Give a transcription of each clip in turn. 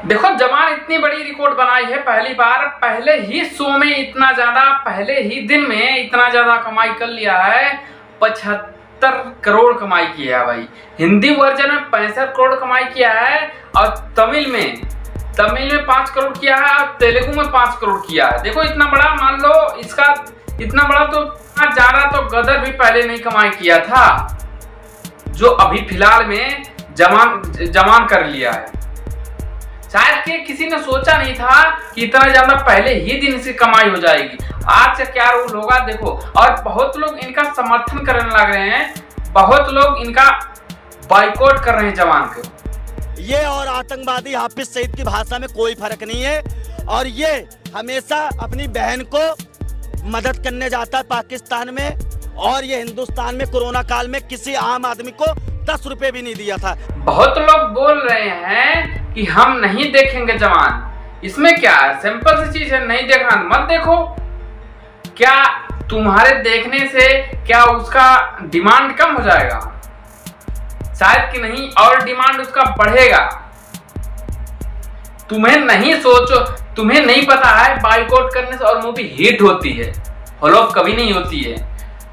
देखो जवान इतनी बड़ी रिकॉर्ड बनाई है पहली बार, पहले ही शो में इतना ज्यादा, पहले ही दिन में इतना ज्यादा कमाई कर लिया है। 75 करोड़ कमाई किया है भाई। हिंदी वर्जन में 65 करोड़ कमाई किया है और तमिल में 5 करोड़ किया है और तेलुगु में 5 करोड़ किया है। देखो इतना बड़ा, मान लो इसका इतना बड़ा तो ज्यादा तो गदर भी पहले नहीं कमाई किया था, जो अभी फिलहाल में जवान कर लिया है। शायद कि किसी ने सोचा नहीं था कि इतना ज्यादा पहले ही दिन इसकी कमाई हो जाएगी। आज से क्या रूल होगा देखो। और बहुत लोग इनका समर्थन करने लग रहे हैं, बहुत लोग इनका बाइकआउट कर रहे हैं जवान को। ये और आतंकवादी हाफिज सईद की भाषा में कोई फर्क नहीं है, और ये हमेशा अपनी बहन को मदद करने जाता है पाकिस्तान में, और ये हिंदुस्तान में कोरोना काल में किसी आम आदमी को 10 रुपए भी नहीं दिया था। बहुत लोग बोल रहे हैं कि हम नहीं देखेंगे जवान। इसमें क्या है, सिंपल सी चीज है, नहीं देखना मत देखो। क्या तुम्हारे देखने से क्या उसका डिमांड कम हो जाएगा? शायद कि नहीं, और डिमांड उसका बढ़ेगा। तुम्हें नहीं पता है बाइकआउट करने से और मूवी हिट होती है, फ्लॉप कभी नहीं होती है।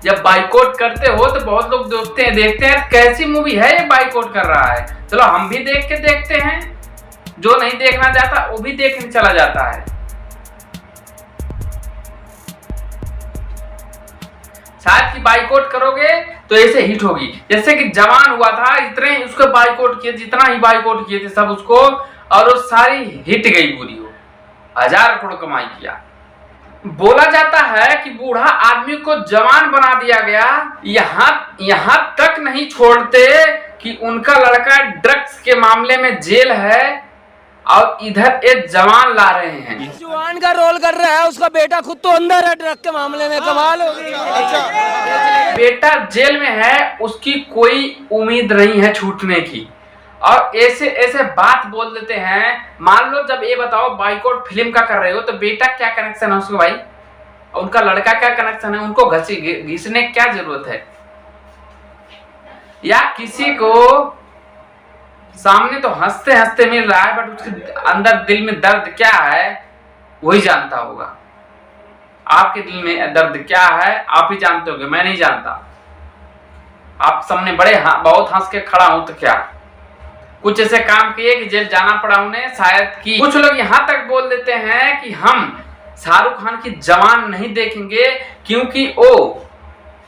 जब बाइकआउट करते हो तो बहुत लोग देखते हैं कैसी मूवी है ये बाइकआउट कर रहा है, चलो हम भी देखते हैं। जो नहीं देखना चाहता वो भी देखने चला जाता है। शायद कि बाइकआउट करोगे तो ऐसे हिट होगी, जैसे कि जवान हुआ था, इतने उसको बाइकआउट किए, जितना ही बाइकआउट किए थे सब उसको, और वो सारी हिट गई पूरी, हो 1000 करोड़ कमाई किया। बोला जाता है कि बूढ़ा आदमी को जवान बना दिया गया। यहाँ तक नहीं छोड़ते कि उनका लड़का ड्रग्स के मामले में जेल है और इधर एक जवान ला रहे हैं। जवान का रोल कर रहा है, उसका बेटा खुद तो अंदर है ड्रग के मामले में। कमाल हो गई। बेटा जेल में है, उसकी कोई उम्मीद नहीं है छूटने की, और ऐसे बात बोल देते हैं। मान लो जब ये बताओ बाइकआउट फिल्म का कर रहे हो तो बेटा क्या कनेक्शन है उसको भाई, और उनका लड़का क्या कनेक्शन है, उनको घिसने क्या जरूरत है? या किसी को सामने तो हंसते हंसते मिल रहा है, बट उसके अंदर दिल में दर्द क्या है वही जानता होगा। आपके दिल में दर्द क्या है आप ही जानते होगे, मैं नहीं जानता। आप सामने बहुत हंस के खड़ा हूं तो क्या कुछ ऐसे काम किए कि जेल जाना पड़ा उन्हें? शायद कि कुछ लोग यहाँ तक बोल देते हैं कि हम शाहरुख खान की जवान नहीं देखेंगे क्योंकि वो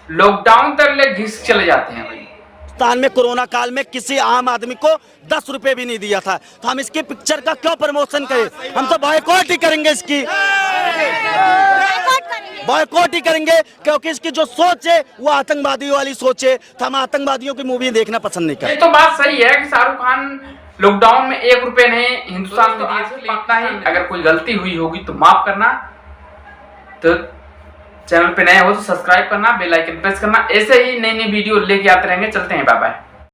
लॉकडाउन तक ले घिस चले जाते हैं भाई। हिंदुस्तान में कोरोना काल में किसी आम आदमी को 10 रुपए भी नहीं दिया था, तो हम इसकी पिक्चर का क्यों प्रमोशन करें? हम तो बॉयकॉट ही करेंगे, इसकी बॉयकॉट ही करेंगे, क्योंकि इसकी जो सोच है वो आतंकवादियों वाली सोच है। तो हम आतंकवादियों की मूवी देखना पसंद नहीं करते। ये तो बात सही है कि शाहरुख खान लॉकडाउन में 1 रुपए ने हिंदुस्तान में दिए थे, पता ही। अगर कोई गलती हुई होगी तो माफ करना। तो चैनल पे नए हो तो सब्सक्राइब करना, बेल आइकन प्रेस करना। ऐसे ही नई वीडियो लेके आते रहेंगे। चलते हैं, बाय बाय।